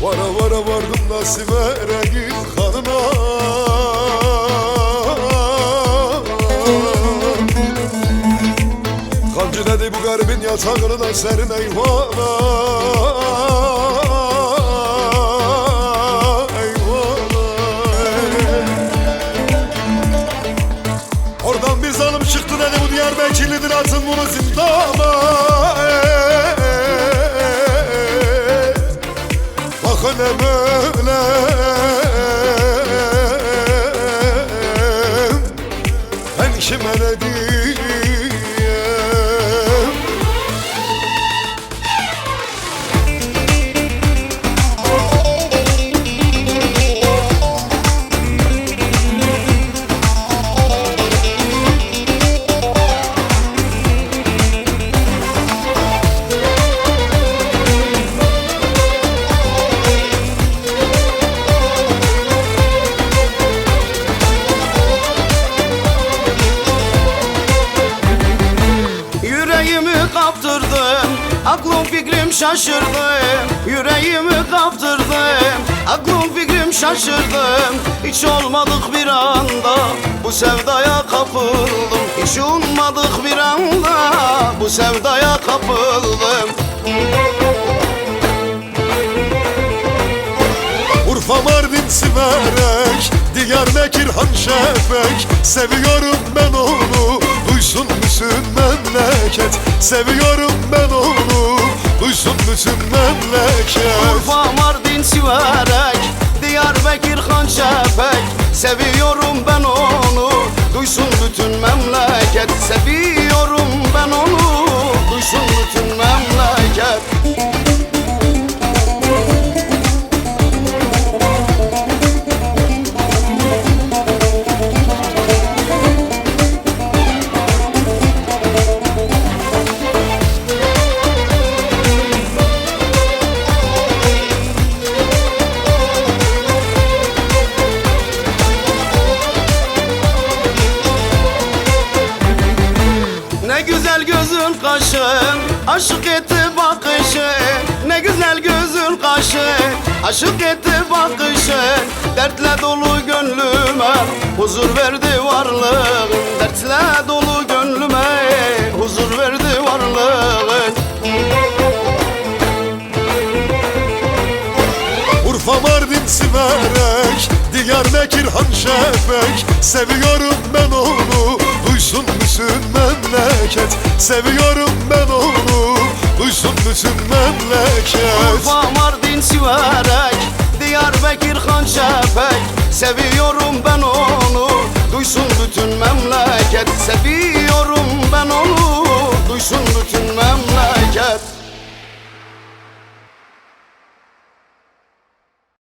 Vara vara vardım Nasibe Regil hanına. Kancı dedi bu garibin yatağına serin eyvana. Eyvana. Oradan bir zalim çıktı dedi bu Diyarbakırlıdır, atın bunu zindana. Bakın böyle ben kime ne diyeyim? Kaptırdım, aklım fikrim şaşırdı. Yüreğimi kaptırdım, aklım fikrim şaşırdım. Hiç olmadık bir anda bu sevdaya kapıldım. Hiç ummadık bir anda bu sevdaya kapıldım. Urfa, Mardin, Siverek, Diyarbakır, Hanşefek. Seviyorum ben onu, duysun bütün memleket. Seviyorum ben onu, duysun bütün memleket. Urfa, Mardin, Siverek, Diyarbakır, Hanşefek. Seviyorum ben onu, duysun bütün memleket. Seviyorum ben onu, duysun bütün memleket. Ne güzel gözün kaşın, aşık etti bakışın. Ne güzel gözün kaşın, aşık etti bakışın. Dertle dolu gönlüme huzur verdi varlığın. Dertle dolu gönlüme huzur verdi varlığın. Urfa, Mardin, Siverek, Diyarbakır, Hanşefek. Seviyorum ben onu, duysun bütün memleket. Seviyorum ben onu, duysun bütün memleket. Urfa, Mardin, Siverek, Diyarbakır, Hanşefek. Seviyorum ben onu, duysun bütün memleket. Seviyorum